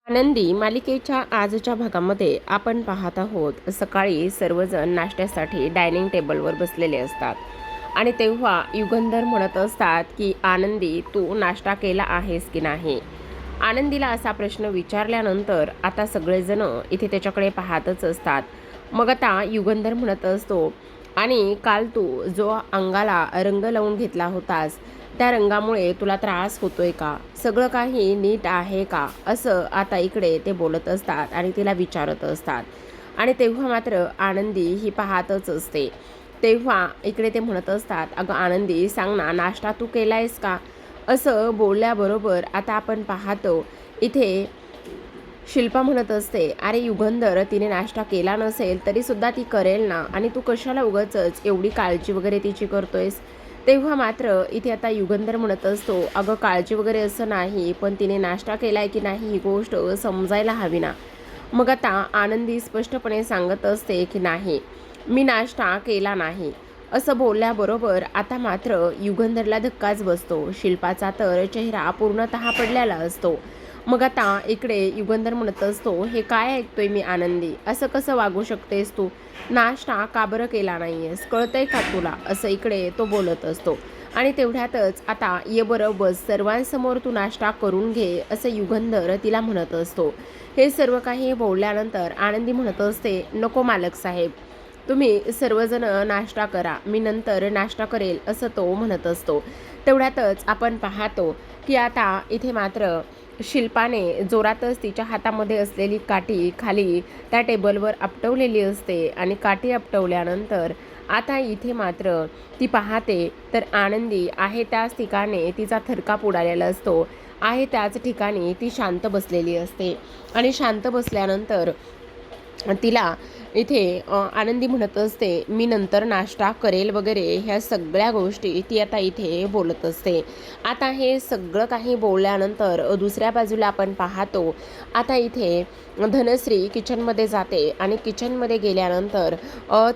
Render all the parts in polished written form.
आनंदी मालिकेच्या आजच्या भागामध्ये आपण पाहत आहोत, सकाळी सर्वजण नाश्त्यासाठी डायनिंग टेबलवर बसलेले असतात आणि तेव्हा युगंधर म्हणत असतात की आनंदी, तू नाश्ता केला आहेस की नाही. आनंदीला असा प्रश्न विचारल्यानंतर आता सगळेजण इथे त्याच्याकडे पाहतच असतात. मग आता युगंधर म्हणत असतो, आणि काल तू जो अंगाला रंग लावून घेतला होतास, त्या रंगामुळे तुला त्रास होतोय का? सगळं काही नीट आहे का? असं आता इकडे ते बोलत असतात आणि तिला विचारत असतात. आणि तेव्हा मात्र आनंदी ही पाहतच असते. तेव्हा इकडे ते म्हणत असतात, अगं आनंदी, सांग ना, नाश्ता तू केलायस का? असं बोलल्याबरोबर आता आपण पाहतो इथे शिल्पा म्हणत असते, अरे युगंधर, तिने नाश्ता केला नसेल तरीसुद्धा ती करेल ना, आणि तू कशाला उगाचच एवढी काळजी वगैरे तिची करतोयस? तेव्हा मात्र इथे आता युगंधर म्हणत असतो, अगं काळजी वगैरे असं नाही, पण तिने नाश्ता केलाय की नाही ही गोष्ट समजायला हवी ना. मग आता आनंदी स्पष्टपणे सांगत असते की नाही, मी नाश्ता केला नाही. असं बोलल्याबरोबर आता मात्र युगंधरला धक्काच बसतो. शिल्पाचा तर चेहरा पूर्णतः पडलेला असतो. मग आता इकडे युगंधर म्हणत असतो, हे काय ऐकतोय मी आनंदी, असं कसं वागू शकतेस तू? नाश्ता का बरं केला नाहीयेस, कळतंय का तुला? असं इकडे तो बोलत असतो. आणि तेवढ्यातच आता ये बरं बस, सर्वांसमोर तू नाश्ता करून घे, असं युगंधर तिला म्हणत असतो. हे सर्व काही बोलल्यानंतर आनंदी म्हणत असते, नको मालक साहेब, तुम्ही सर्वजण नाश्ता करा, मी नंतर नाश्ता करेल, असं तो म्हणत असतो. तेवढ्यातच आपण पाहतो की आता इथे मात्र शिल्पाने जोरातच तिच्या हातामध्ये असलेली काठी खाली त्या टेबलवर आपटवलेली असते आणि काठी आपटवल्यानंतर आता इथे मात्र ती पाहते तर आनंदी आहे त्याच ठिकाणी तिचा थरकाप उडालेला असतो. आहे त्याच ठिकाणी ती शांत बसलेली असते आणि शांत बसल्यानंतर तिला इथे आनंदी म्हणत असते, मी नंतर नाश्ता करेल वगैरे, ह्या सगळ्या गोष्टी ती आता इथे बोलत असते. आता हे सगळं काही बोलल्यानंतर दुसऱ्या बाजूला आपण पाहतो आता इथे धनश्री किचनमध्ये जाते आणि किचनमध्ये गेल्यानंतर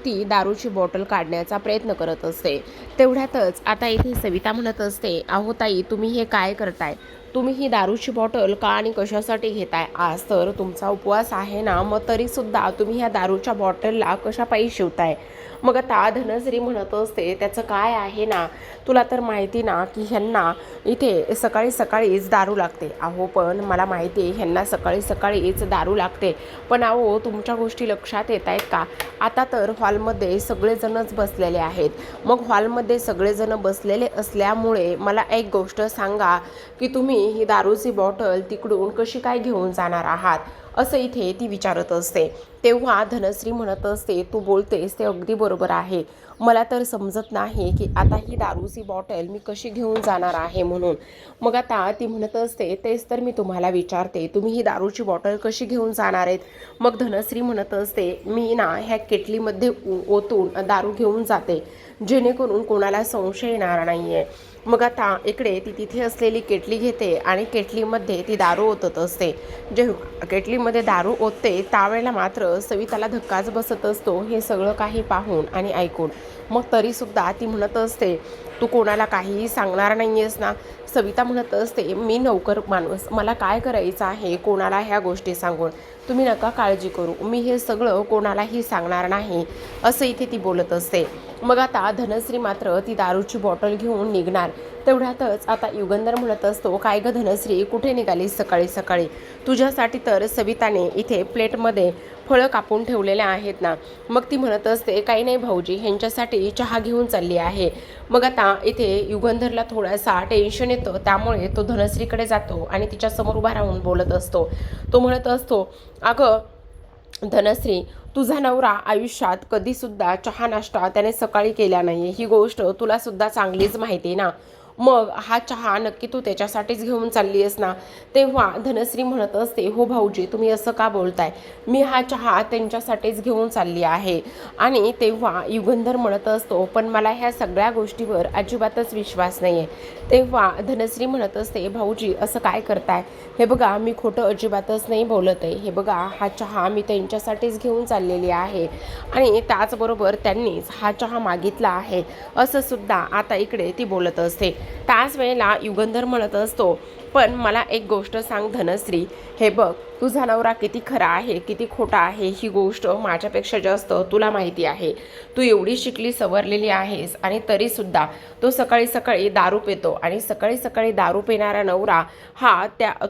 ती दारूची बॉटल काढण्याचा प्रयत्न करत असते. तेवढ्यातच आता इथे सविता म्हणत असते, अहो ताई, तुम्ही हे काय करताय? तुम्ही ही दारूची बॉटल का आणि कशासाठी घेताय? आज तर तुमचा उपवास आहे ना, मग तरीसुद्धा तुम्ही ह्या दारूच्या बॉटलला कशापायी शिवताय? मग आता धनश्री म्हणत असते, त्याचं काय आहे ना, तुला तर माहिती ना की ह्यांना इथे सकाळी सकाळीच दारू लागते. अहो पण मला माहिती आहे ह्यांना सकाळी सकाळीच दारू लागते, पण अहो तुमच्या गोष्टी लक्षात येत आहेत का? आता तर हॉलमध्ये सगळेजणच बसलेले आहेत. मग हॉलमध्ये सगळेजण बसलेले असल्यामुळे मला एक गोष्ट सांगा की तुम्ही ही दारूची बॉटल तिकडून कशी काय घेऊन जाणार आहात, असं इथे ती विचारत असते. तेव्हा धनश्री म्हणत असते, तू बोलतेस ते अगदी बरोबर आहे, मला तर समजत नाही की आता ही दारूची बॉटल मी कशी घेऊन जाणार आहे म्हणून. मग आता ती म्हणत असते, तेच तर मी तुम्हाला विचारते, तुम्ही ही दारूची बॉटल कशी घेऊन जाणार आहेत? मग धनश्री म्हणत असते, मी ना ह्या केटलीमध्ये ओतून दारू घेऊन जाते, जेणेकरून कोणाला संशय येणार नाही आहे. मग आता इकडे ती तिथे असलेली केटली घेते आणि केटलीमध्ये ती दारू ओतत असते. जे केटलीमध्ये दारू ओतते त्यावेळेला मात्र सविताला धक्काच बसत असतो, हे सगळं काही पाहून आणि ऐकून. मग तरीसुद्धा ती म्हणत असते, तू कोणाला काहीही सांगणार नाही आहेस ना? सविता म्हणत असते, मी नौकर माणूस, मला काय करायचं आहे कोणाला ह्या गोष्टी सांगून? तुम्ही नका काळजी करू, मी हे सगळं कोणालाही सांगणार नाही, असं इथे ती बोलत असते. मग आता धनश्री मात्र ती दारूची बॉटल घेऊन निघणार. तेवढ्यातच आता युगंधर म्हणत असतो, काय गं धनश्री, कुठे निघाली सकाळी सकाळी? तुझ्यासाठी तर सविताने इथे प्लेटमध्ये फळं कापून ठेवलेले आहेत ना. मग ती म्हणत असते, काही नाही भाऊजी, ह्यांच्यासाठी चहा घेऊन चालली आहे. मग आता इथे युगंधरला थोडासा टेन्शन येतं, त्यामुळे तो धनश्रीकडे जातो आणि तिच्यासमोर उभा राहून बोलत असतो. तो म्हणत असतो, अगं धनश्री, तुझा नवरा आयुष्यात कधीसुद्धा चहा नाश्ता त्याने सकाळी केला नाही, ही गोष्ट तुलासुद्धा चांगलीच माहिती आहे ना. मग हा चहा नक्की तू त्याच्यासाठीच घेऊन चालली आहेस ना? तेव्हा धनश्री म्हणत असते, हो भाऊजी, तुम्ही असं का बोलताय? मी हा चहा त्यांच्यासाठीच घेऊन चालली आहे. आणि तेव्हा युगंधर म्हणत असतो, पण मला ह्या सगळ्या गोष्टीवर अजिबातच विश्वास नाही आहे. तेव्हा धनश्री म्हणत असते, भाऊजी असं काय करताय? हे बघा, मी खोटं अजिबातच नाही बोलत आहे. हे बघा, हा चहा मी त्यांच्यासाठीच घेऊन चाललेली आहे आणि त्याचबरोबर त्यांनीच हा चहा मागितला आहे, असं सुद्धा आता इकडे ती बोलत असते. त्याच वेळेला युगंधर म्हणत असतो, पण मला एक गोष्ट सांग धनश्री, हे बघ, तुझा नवरा किती खरा आहे किती खोटा आहे ही गोष्ट माझ्यापेक्षा जास्त तुला माहिती आहे. तू एवढी शिकली सवरलेली आहेस आणि तरीसुद्धा तो सकाळी सकाळी दारू पितो आणि सकाळी सकाळी दारू पिणारा नवरा हा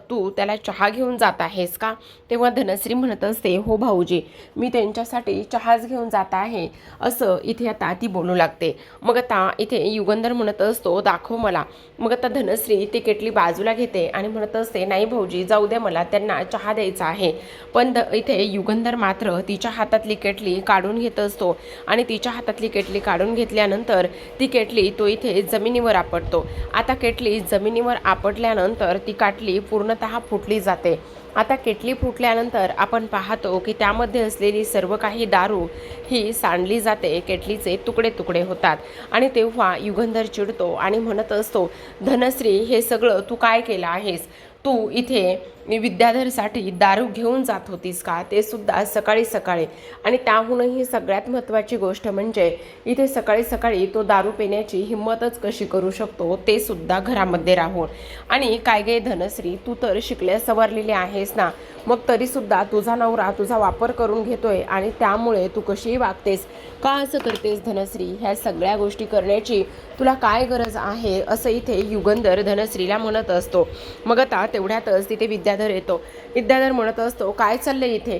तू त्याला चहा घेऊन जात आहेस का? तेव्हा धनश्री म्हणत असते, हो भाऊजी, मी त्यांच्यासाठी चहाच घेऊन जात आहे, असं इथे आता ती बोलू लागते. मग आता इथे युगंधर म्हणत असतो, दाखव मला. मग आता धनश्री ती केटली बाजूला घेते आणि म्हणत असते, नाही भाऊजी, जाऊ द्या, मला त्यांना चहा द्यायचा आहे. पण इथे युगंधर मात्र तिच्या हातातली केटली काढून घेत असतो आणि तिच्या हातातली केटली काढून घेतल्यानंतर ती केटली तो इथे जमिनीवर आपटतो. आता केटली जमिनीवर आपटल्यानंतर ती काटली पूर्णतः फुटली जाते. आता केटली फुटल्यानंतर आपण पाहतो की त्यामध्ये असलेली सर्व काही दारू ही सांडली जाते, केटलीचे तुकडे तुकडे होतात. आणि तेव्हा युगंधर चिडतो आणि म्हणत असतो, धनश्री, हे सगळं तू काय केलं आहेस? तू इथे विद्याधरसाठी दारू घेऊन जात होतीस का, ते सुद्धा सकाळी सकाळी? आणि त्याहूनही सगळ्यात महत्त्वाची गोष्ट म्हणजे इथे सकाळी सकाळी तो दारू पिण्याची हिंमतच कशी करू शकतो, ते सुद्धा घरामध्ये राहून. आणि काय गे धनश्री, तू तर शिकल्या सवरलेली आहेस ना, मग तरीसुद्धा तुझा नवरा तुझा वापर करून घेतोय आणि त्यामुळे तू कशीही वागतेस. का असं करतेस धनश्री? ह्या सगळ्या गोष्टी करण्याची तुला काय गरज आहे, असं इथे युगंधर धनश्रीला म्हणत असतो. मग आता तेवढ्यातच तिथे विद्याधर येतो. विद्याधर म्हणत असतो, काय चाललंय इथे?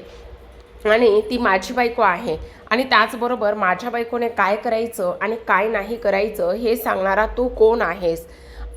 आणि ती माझी बायको आहे आणि त्याचबरोबर माझ्या बायकोने काय करायचं आणि काय नाही करायचं हे सांगणारा तू कोण आहेस?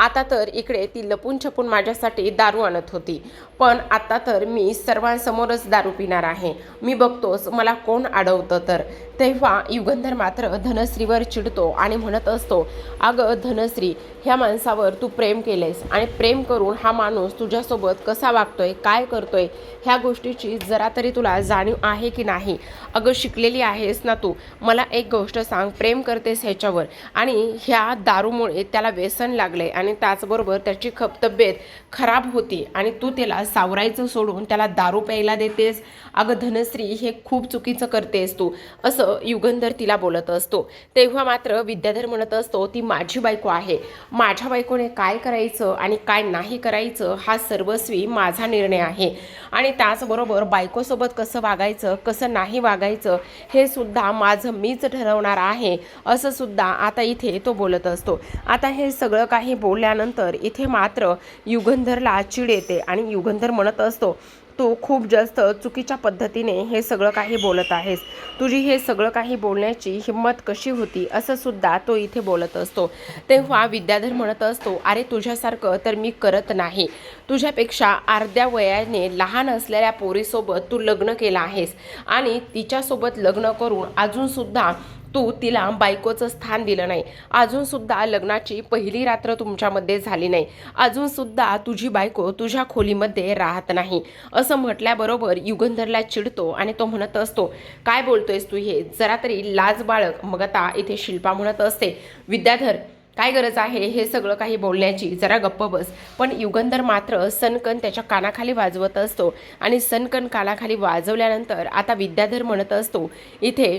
आता तर इकडे ती लपून छपून माझ्यासाठी दारू आणत होती, पण आता तर मी सर्वांसमोरच दारू पिणार आहे. मी बघतोस मला कोण अडवतं तर. तेव्हा युगंधर मात्र धनश्रीवर चिडतो आणि म्हणत असतो, अगं धनश्री, ह्या माणसावर तू प्रेम केलेस आणि प्रेम करून हा माणूस तुझ्यासोबत कसा वागतोय, काय करतोय, ह्या गोष्टीची जरा तरी तुला जाणीव आहे की नाही? अगं शिकलेली आहेस ना तू, मला एक गोष्ट सांग, प्रेम करतेस ह्याच्यावर आणि ह्या दारूमुळे त्याला व्यसन लागले आणि त्याचबरोबर त्याची तब्येत खराब होती आणि तू त्याला सावरायचं सोडून त्याला दारू प्यायला देतेस. अगं धनश्री, हे खूप चुकीचं करतेस तू, असं युगंधर तिला बोलत असतो. तेव्हा मात्र विद्याधर म्हणत असतो, ती माझी बायको आहे, माझ्या बायकोने काय करायचं आणि काय नाही करायचं हा सर्वस्वी माझा निर्णय आहे आणि त्याचबरोबर बायकोसोबत कसं वागायचं कसं नाही वागायचं हे सुद्धा माझं मीच ठरवणार आहे, असं सुद्धा आता इथे तो बोलत असतो. आता हे सगळं काही बोलल्यानंतर इथे मात्र युगंधरला चिड येते आणि युगंधर म्हणत असतो, तू खूप जास्त चुकीच्या पद्धतीने हे सगळं काही बोलत आहेस, तुझी हे सगळं काही बोलण्याची हिंमत कशी होती, असं सुद्धा तो इथे बोलत असतो. तेव्हा विद्याधर म्हणत असतो, अरे तुझ्यासारखं तर मी करत नाही, तुझ्यापेक्षा अर्ध्या वयाने लहान असलेल्या पोरीसोबत तू लग्न केलं आहेस आणि तिच्यासोबत लग्न करून अजूनसुद्धा तू तिला बायकोचं स्थान दिलं नाही, अजूनसुद्धा लग्नाची पहिली रात्र तुमच्यामध्ये झाली नाही, अजूनसुद्धा तुझी बायको तुझ्या खोलीमध्ये राहत नाही, असं म्हटल्याबरोबर युगंधरला चिडतो आणि तो म्हणत असतो, काय बोलतोयस तू हे, जरा तरी लाज बाळग. मग आता इथे शिल्पा म्हणत असते, विद्याधर, काय गरज आहे हे सगळं काही बोलण्याची, जरा गप्प बस. पण युगंधर मात्र सनकन त्याच्या कानाखाली वाजवत असतो आणि सनकन कानाखाली वाजवल्यानंतर आता विद्याधर म्हणत असतो, इथे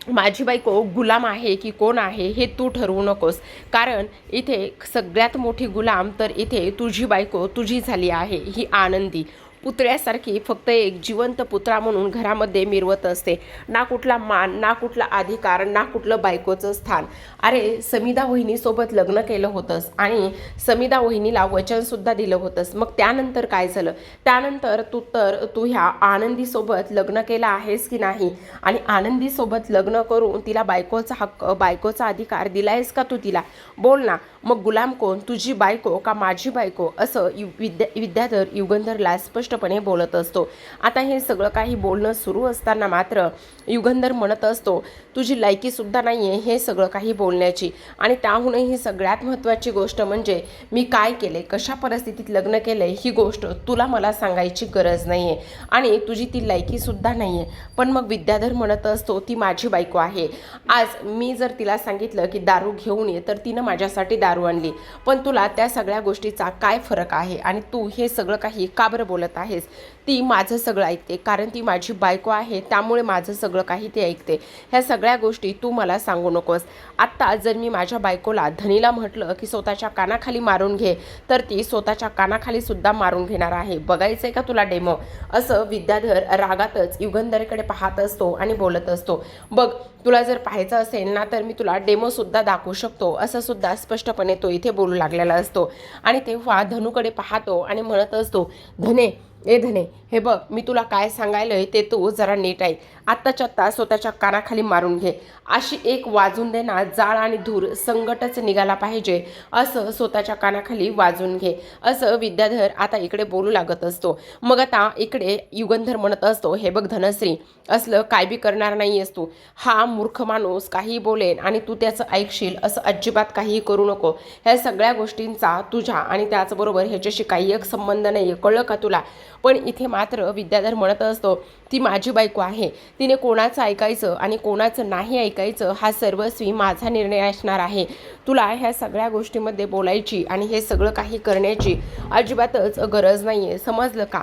माझी बायको गुलाम आहे की कोण आहे हे तू ठरवू नकोस, कारण इथे सगळ्यात मोठी गुलाम तर इथे तुझी बायको तुझी झाली आहे, ही आनंदी पुतळ्यासारखी फक्त एक जिवंत पुतळा म्हणून घरामध्ये मिरवत असते, ना कुठला मान, ना कुठला अधिकार, ना कुठलं बायकोचं स्थान. अरे समिधा वहिनीसोबत लग्न केलं होतंस आणि समिधा वहिनीला वचनसुद्धा दिलं होतंस, मग त्यानंतर काय झालं? त्यानंतर तू ह्या आनंदीसोबत लग्न केलं आहेस की नाही? आणि आनंदीसोबत लग्न करून तिला बायकोचा हक्क, बायकोचा अधिकार दिलायस का तू तिला? बोल ना, मग गुलाम कोण, तुझी बायको का माझी बायको? असं विद्याधर युगंधरला स्पष्टपणे बोलत असतो. आता हे सगळं काही बोलणं सुरू असताना मात्र युगंधर म्हणत असतो, तुझी लायकीसुद्धा नाही आहे हे सगळं काही बोलण्याची, आणि त्याहूनही सगळ्यात महत्त्वाची गोष्ट म्हणजे मी काय केले, कशा परिस्थितीत लग्न केलं ही गोष्ट तुला मला सांगायची गरज नाही आहे आणि तुझी ती लायकीसुद्धा नाही आहे. पण मग विद्याधर म्हणत असतो, ती माझी बायको आहे, आज मी जर तिला सांगितलं की दारू घेऊन ये तर तिनं माझ्यासाठी दारू आणली, पण तुला त्या सगळ्या गोष्टीचा काय फरक आहे आणि तू हे सगळं काही का बरं बोलत आहेस? ती माझं सगळं ऐकते, कारण ती माझी बायको आहे, त्यामुळे माझं सगळं काही ती ऐकते. ह्या सगळ्या गोष्टी तू मला सांगू नकोस. आत्ता जर मी माझ्या बायकोला धनीला म्हटलं की स्वतःच्या कानाखाली मारून घे, तर ती स्वतःच्या कानाखाली सुद्धा मारून घेणार आहे. बघायचंय का तुला डेमो? असं विद्याधर रागातच युगंधरकडे पाहत असतो आणि बोलत असतो. बघ, तुला जर पाहायचं असेल ना, तर मी तुला डेमो सुद्धा दाखवू शकतो, असं सुद्धा स्पष्टपणे तो इथे बोलू लागलेला असतो. आणि तेव्हा धनूकडे पाहतो आणि म्हणत असतो, धने, ए धने, हे बघ, मी तुला काय सांगायलंय ते तू जरा नीट ऐक. आत्ताच्या आत्ता स्वतःच्या कानाखाली मारून घे. अशी एक वाजून दे ना, जाळ आणि धूर संगटच निघाला पाहिजे, असं स्वतःच्या कानाखाली वाजून घे, असं विद्याधर आता इकडे बोलू लागत असतो. मग आता इकडे युगंधर म्हणत असतो, हे बघ धनश्री, असलं काय बी करणार नाही आहेस तू. हा मूर्ख माणूस काही बोलेन आणि तू त्याचं ऐकशील, असं अजिबात काहीही करू नको. ह्या सगळ्या गोष्टींचा तुझ्या आणि त्याचबरोबर ह्याच्याशी काही एक संबंध नाही आहे, कळलं का तुला? पण इथे मात्र विद्याधर म्हणत असतो, ती माझी बायको आहे, तिने कोणाचं ऐकायचं आणि कोणाचं नाही ऐकायचं हा सर्वस्वी माझा निर्णय असणार आहे. तुला ह्या सगळ्या गोष्टीमध्ये बोलायची आणि हे सगळं काही करण्याची अजिबातच गरज नाही आहे, समजलं का?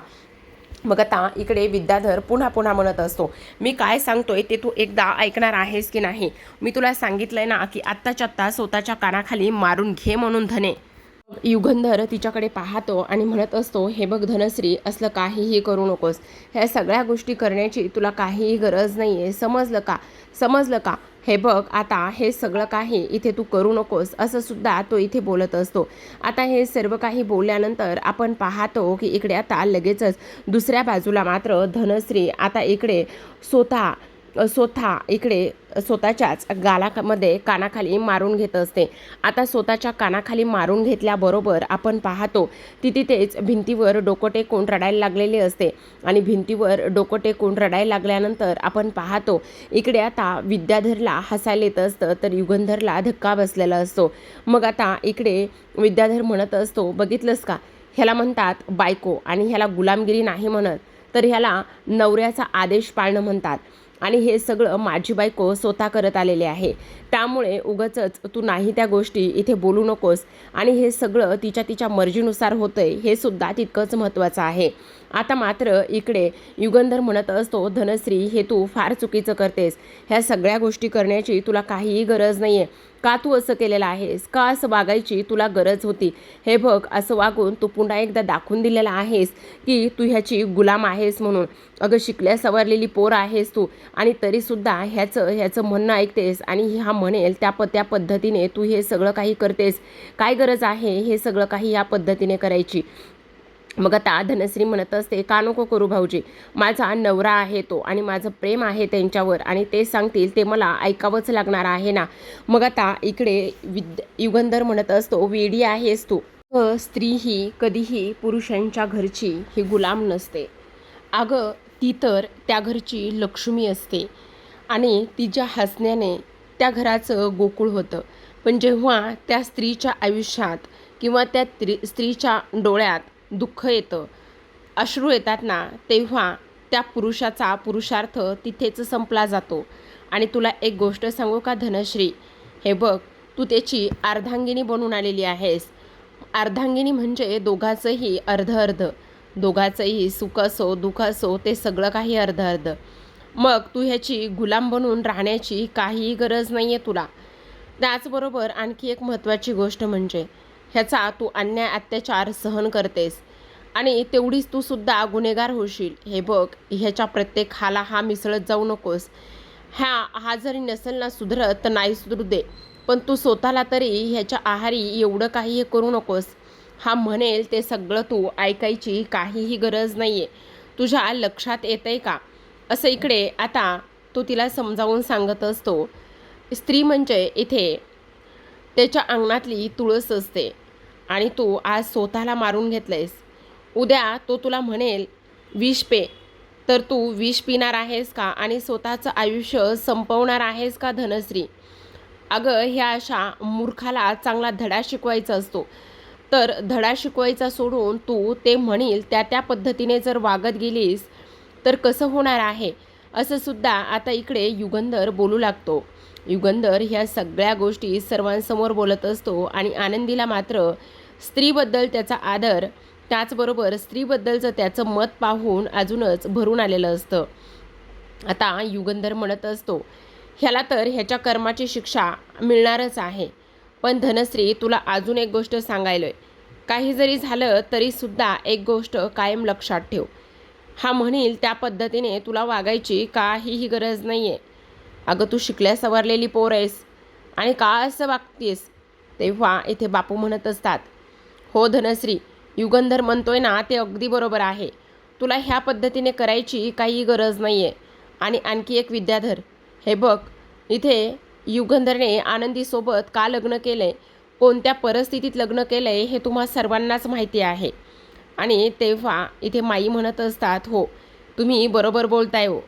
मग आता इकडे विद्याधर पुन्हा पुन्हा म्हणत असतो, मी काय सांगतोय ते तू एकदा ऐकणार आहेस की नाही? मी तुला सांगितलंय ना की आत्ताच्या आत्ता स्वतःच्या कानाखाली मारून घे म्हणून धने. युगंधर तिच्याकडे पाहतो आणि म्हणत असतो, हे बघ धनश्री, असलं काहीही करू नकोस. ह्या सगळ्या गोष्टी करण्याची तुला काहीही गरज नाही आहे, समजलं का? समजलं का? हे बघ, आता हे सगळं काही इथे तू करू नकोस, असं सुद्धा तो इथे बोलत असतो. आता हे सर्व काही बोलल्यानंतर आपण पाहतो की इकडे आता लगेचच दुसऱ्या बाजूला मात्र धनश्री आता इकडे स्वतः इकडे स्वतःच्याच गालामध्ये कानाखाली मारून घेत असते. आता स्वतःच्या कानाखाली मारून घेतल्याबरोबर आपण पाहतो ती तिथेच भिंतीवर डोकं टेकून रडायला लागलेली असते. आणि भिंतीवर डोकं टेकून रडायला लागल्यानंतर आपण पाहतो इकडे आता विद्याधरला हसायला येत असतं, तर युगंधरला धक्का बसलेला असतो. मग आता इकडे विद्याधर म्हणत असतो, बघितलंस का, ह्याला म्हणतात बायको आणि ह्याला गुलामगिरी नाही म्हणत, तर ह्याला नवऱ्याचा आदेश पाळणं म्हणतात. आणि हे सगळं माझी बायको स्वतः करत आलेले आहे, त्यामुळे उगाचच तू नाही त्या गोष्टी इथे बोलू नकोस. आणि हे सगळं तिच्या मर्जीनुसार होतंय, हे सुद्धा तितकंच महत्त्वाचं आहे. आता मात्र इकडे युगंधर म्हणत असतो, धनश्री, हे तू फार चुकीचं करतेस. ह्या सगळ्या गोष्टी करण्याची तुला काहीही गरज नाही आहे. का तू असं केलेलं आहेस? का असं वागायची तुला गरज होती? हे बघ, असं वागून तू पुन्हा एकदा दाखवून दिलेलं आहेस की तू ह्याची गुलाम आहेस म्हणून. अगं, शिकल्या सवरलेली पोर आहेस तू, आणि तरीसुद्धा ह्याचं म्हणणं ऐकतेस आणि हा म्हणेल त्या पद्धतीने तू हे सगळं काही करतेस. काय गरज आहे हे सगळं काही या पद्धतीने करायची? मग आता धनश्री म्हणत असते, का नको करू भाऊजी, माझा नवरा आहे तो आणि माझं प्रेम आहे त्यांच्यावर, आणि ते सांगतील ते मला ऐकावंच लागणार आहे ना. मग आता इकडे युगंधर म्हणत असतो, वेडी आहेस तू. स्त्री ही कधीही पुरुषांच्या घरची ही गुलाम नसते. अगं, ती तर त्या घरची लक्ष्मी असते आणि तिच्या हसण्याने त्या घराचं गोकुळ होतं. पण जेव्हा त्या स्त्रीच्या आयुष्यात किंवा त्या स्त्रीच्या डोळ्यात दुःख येतं, अश्रू येतात ना, तेव्हा त्या पुरुषाचा पुरुषार्थ तिथेच संपला जातो. आणि तुला एक गोष्ट सांगू का धनश्री, हे बघ, तू त्याची अर्धांगिनी बनून आलेली आहेस. अर्धांगिनी म्हणजे दोघांचंही अर्ध दोघांचंही सुख असो दुःख असो ते सगळं काही अर्ध. मग तू ह्याची गुलाम बनून राहण्याची काहीही गरज नाही आहे तुला. त्याचबरोबर आणखी एक महत्त्वाची गोष्ट म्हणजे ह्याचा तू अन्याय अत्याचार सहन करतेस आणि तेवढीच तू सुद्धा गुन्हेगार होशील. हे बघ, ह्याच्या प्रत्येक हा मिसळत जाऊ नकोस. हा जरी नसेल ना सुधरत तर नाही सुधरू दे, पण तू स्वतःला तरी ह्याच्या आहारी एवढं काही हे करू नकोस. हा म्हणेल ते सगळं तू ऐकायची काहीही गरज नाही आहे. तुझ्या लक्षात येतंय का? असं इकडे आता तो तिला समजावून सांगत असतो. स्त्री म्हणजे इथे त्याच्या अंगणातली तुळस असते आणि तू आज स्वतःला मारून घेतलंयस. उद्या तो तुला म्हणेल विष पे, तर तू विष पिणार आहेस का आणि स्वतःचं आयुष्य संपवणार आहेस का धनश्री? अगं, ह्या अशा मूर्खाला चांगला धडा शिकवायचा असतो, तर धडा शिकवायचा सोडून तू ते म्हणील त्या पद्धतीने जर वागत गेलीस तर कसं होणार आहे, असं सुद्धा आता इकडे युगंधर बोलू लागतो. युगंधर ह्या सगळ्या गोष्टी सर्वांसमोर बोलत असतो आणि आनंदीला मात्र स्त्रीबद्दल त्याचा आदर, त्याचबरोबर स्त्रीबद्दलचं त्याचं मत पाहून अजूनच भरून आलेलं असतं. आता युगंधर म्हणत असतो, ह्याला तर ह्याच्या कर्माची शिक्षा मिळणारच आहे. पण धनश्री, तुला अजून एक गोष्ट सांगायलोय. काही जरी झालं तरीसुद्धा एक गोष्ट कायम लक्षात ठेव. हा म्हणील त्या पद्धतीने तुला वागायची काहीही गरज नाही आहे. अगं, तू शिकल्या सवरलेली पोर आहेस आणि का असं वागतेस? तेव्हा इथे बापू म्हणत असतात, हो धनश्री, युगंधर म्हणतोय ना ते अगदी बरोबर आहे. तुला ह्या पद्धतीने करायची काही गरज नाही आहे. आणि आणखी एक विद्याधर, हे बघ, इथे युगंधरने आनंदीसोबत का लग्न केलं आहे, कोणत्या परिस्थितीत लग्न केलं आहे हे तुम्हा सर्वांनाच माहिती आहे. आणि तेव्हा इथे माई म्हणत असतात, हो, तुम्ही बरोबर बोलताय हो.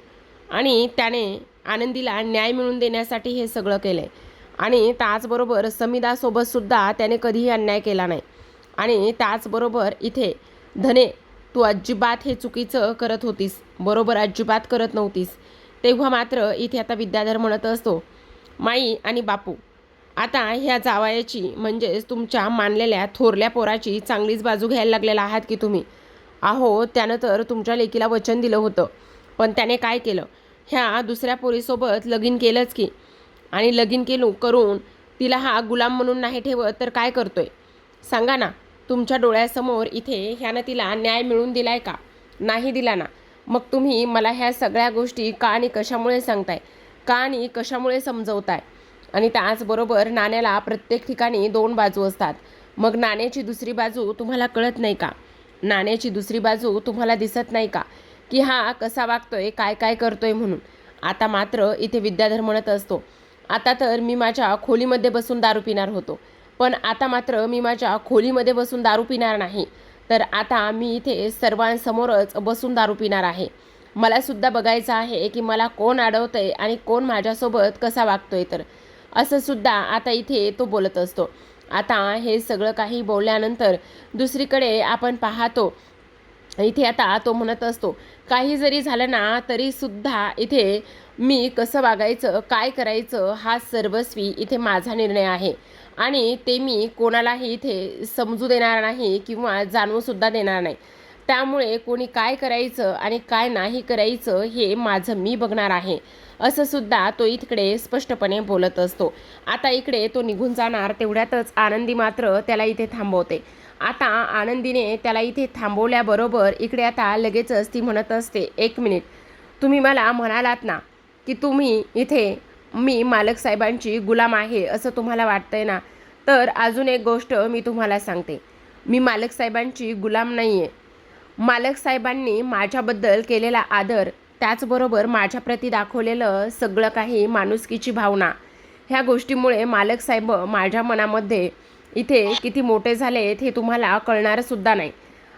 आणि त्याने आनंदीला न्याय मिळवून देण्यासाठी हे सगळं केलं आहे. आणि त्याचबरोबर समीदासोबतसुद्धा त्याने कधीही अन्याय केला नाही. आणि त्याचबरोबर इथे धने, तू अजिबात हे चुकीचं करत होतीस, बरोबर अजिबात करत नव्हतीस. तेव्हा मात्र इथे आता विद्याधर म्हणत असतो, माई आणि बापू, आता ह्या जावयाची म्हणजेच तुमच्या मानलेल्या थोरल्या पोराची चांगलीच बाजू घ्यायला लागलेला आहात की तुम्ही. अहो, त्यानं तर तुमच्या लेकीला वचन दिलं होतं, पण त्याने काय केलं, ह्या दुसऱ्या पोरीसोबत लगीन केलंच की. आणि लगीन करून तिला हा गुलाम म्हणून नाही ठेवत तर काय करतोय सांगा ना. तुमच्या डोळ्यासमोर इथे ह्यानं तिला न्याय मिळवून दिलाय का? नाही दिला ना. मग तुम्ही मला ह्या सगळ्या गोष्टी का आणि कशामुळे सांगताय, का आणि कशामुळे समजवताय? आणि त्याचबरोबर नाण्याला प्रत्येक ठिकाणी दोन बाजू असतात. मग नाण्याची दुसरी बाजू तुम्हाला कळत नाही का? नाण्याची दुसरी बाजू तुम्हाला दिसत नाही का, की हा कसा वागतोय, काय काय करतोय म्हणून? आता मात्र इथे विद्याधर म्हणत असतो, आता तर मी माझ्या खोलीमध्ये बसून दारू पिणार होतो, पण आता मात्र मी माझ्या खोलीमध्ये बसून दारू पिणार नाही, तर आता मी इथे सर्वांसमोरच बसून दारू पिणार आहे. मला सुद्धा बघायचं आहे की मला कोण अडवतंय आणि कोण माझ्यासोबत कसा वागतोय. तर असं सुद्धा आता इथे तो बोलत असतो. आता हे सगळं काही बोलल्यानंतर दुसरीकडे आपण पाहतो, इथे आता तो म्हणत असतो, काही जरी झालं ना तरीसुद्धा इथे मी कसं वागायचं, काय करायचं हा सर्वस्वी इथे माझा निर्णय आहे. आणि ते मी कोणालाही इथे समजू देणार नाही किंवा जाणवूसुद्धा देणार नाही. त्यामुळे कोणी काय करायचं आणि काय नाही करायचं हे माझं मी बघणार आहे, असं सुद्धा तो इकडे स्पष्टपणे बोलत असतो. आता इकडे तो निघून जाणार तेवढ्यातच आनंदी मात्र त्याला इथे थांबवते. आता आनंदीने त्याला इथे थांबवल्याबरोबर इकडे आता लगेचच ती म्हणत असते, एक मिनिट, तुम्ही मला म्हणालात ना की तुम्ही इथे मी मालक साहेबांची गुलाम आहे असं तुम्हाला वाटतंय ना, तर अजून एक गोष्ट मी तुम्हाला सांगते, मी मालक साहेबांची गुलाम नाही आहे. मालक साहेबांनी माझ्याबद्दल केलेला आदर, त्याचबरोबर माझ्याप्रती दाखवलेलं सगळं काही माणुसकीची भावना, ह्या गोष्टीमुळे मालक साहेब माझ्या मनामध्ये इथे किती मोठे झालेत हे तुम्हाला कळणारसुद्धा नाही.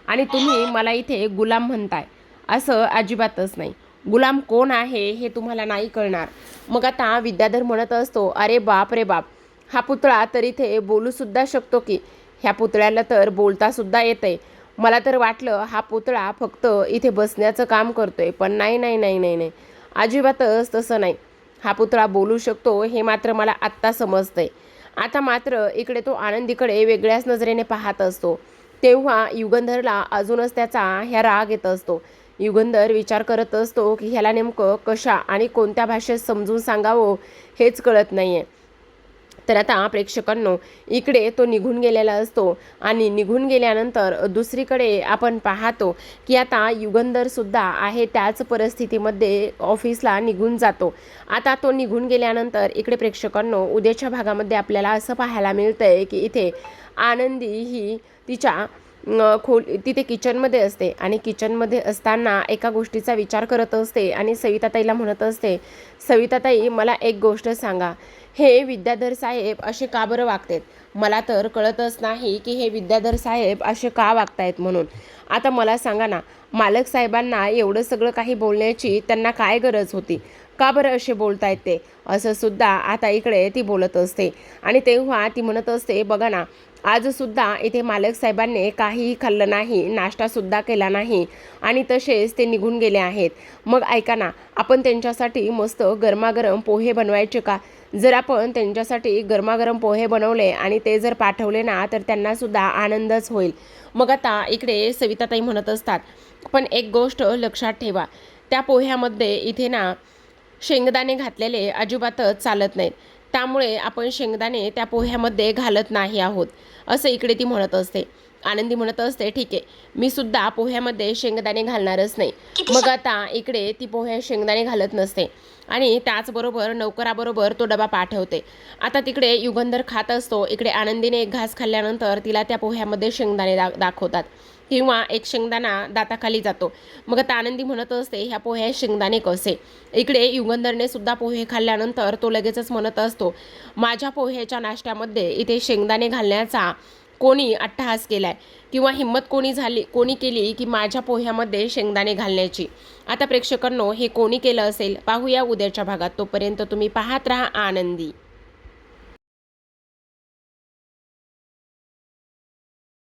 आणि तुम्ही मला इथे गुलाम म्हणताय, असं अजिबातच नाही. गुलाम कोण आहे हे तुम्हाला नाही कळणार. मग आता विद्याधर म्हणत असतो, अरे बाप रे बाप, हा पुतळा तर इथे बोलूसुद्धा शकतो की, ह्या पुतळ्याला तर बोलतासुद्धा येतंय. मला तर वाटलं हा पुतळा फक्त इथे बसण्याचं काम करतोय, पण नाही नाही नाही नाही नाही, अजिबातच तसं नाही. हा पुतळा बोलू शकतो हे मात्र मला आत्ता समजतंय. आता मात्र इकडे तो आनंदीकडे वेगळ्याच नजरेने पाहत असतो. तेव्हा युगंधरला अजूनच त्याचा ह्या राग येत असतो. युगंधर विचार करत असतो की ह्याला नेमकं कशा आणि कोणत्या भाषेत समजून सांगावं हेच कळत नाही आहे. तर आता प्रेक्षकांनो, इकडे तो निघून गेलेला असतो आणि निघून गेल्यानंतर दुसरीकडे आपण पाहतो की आता युगंधरसुद्धा आहे त्याच परिस्थितीमध्ये ऑफिसला निघून जातो. आता तो निघून गेल्यानंतर इकडे प्रेक्षकांनो, उद्याच्या भागामध्ये आपल्याला असं पाहायला मिळतं आहे की इथे आनंदी ही तिच्या तिथे किचनमध्ये असते आणि किचनमध्ये असताना एका गोष्टीचा विचार करत असते आणि सविताताईला म्हणत असते, सविताताई, मला एक गोष्ट सांगा, हे विद्याधर साहेब असे का बरं वागतात? मला तर कळतच नाही की हे विद्याधर साहेब असे का वागतायत म्हणून. आता मला सांगा ना, मालक साहेबांना एवढं सगळं काही बोलण्याची त्यांना काय गरज होती? का बरं असे बोलतायत ते? असं सुद्धा आता इकडे ती बोलत असते. आणि तेव्हा ती म्हणत असते, बघा ना, आजसुद्धा इथे मालक साहेबांनी काहीही खाल्लं नाही, नाश्तासुद्धा केला नाही आणि तसेच ते निघून गेले आहेत. मग ऐका ना, आपण त्यांच्यासाठी मस्त गरमागरम पोहे बनवायचे का? जर आपण त्यांच्यासाठी गरमागरम पोहे बनवले आणि ते जर पाठवले ना, तर त्यांनासुद्धा आनंदच होईल. मग आता इकडे सविताताई म्हणत असतात, पण एक गोष्ट लक्षात ठेवा, त्या पोह्यामध्ये इथे ना शेंगदाणे घातलेले अजिबातच चालत नाहीत. त्यामुळे आपण शेंगदाणे त्या पोह्यामध्ये घालत नाही आहोत, असं इकडे ती म्हणत असते. आनंदी म्हणत असते, ठीक आहे, मी सुद्धा पोह्यामध्ये शेंगदाणे घालणारच नाही. मग आता इकडे ती पोह्यात शेंगदाणे घालत नसते आणि त्याचबरोबर नौकराबरोबर तो डबा पाठवते. आता तिकडे युगंधर खात असतो. इकडे आनंदीने एक घास खाल्ल्यानंतर तिला त्या पोह्यामध्ये शेंगदाणे दाखवतात किंवा एक शेंगदाणा दाताखाली जातो. मग आता आनंदी म्हणत असते, ह्या पोह्यात शेंगदाणे कसे? इकडे युगंधरने सुद्धा पोहे खाल्ल्यानंतर तो लगेचच म्हणत असतो, माझ्या पोह्याच्या नाश्त्यामध्ये इथे शेंगदाणे घालण्याचा कोणी अट्टहास केलाय किंवा हिंमत कोणी केली की माझ्या पोह्यामध्ये शेंगदाणे घालण्याची. आता प्रेक्षकांनो, हे कोणी केलं असेल पाहूया उद्याच्या भागात. तोपर्यंत तुम्ही पाहत राहा आनंदी.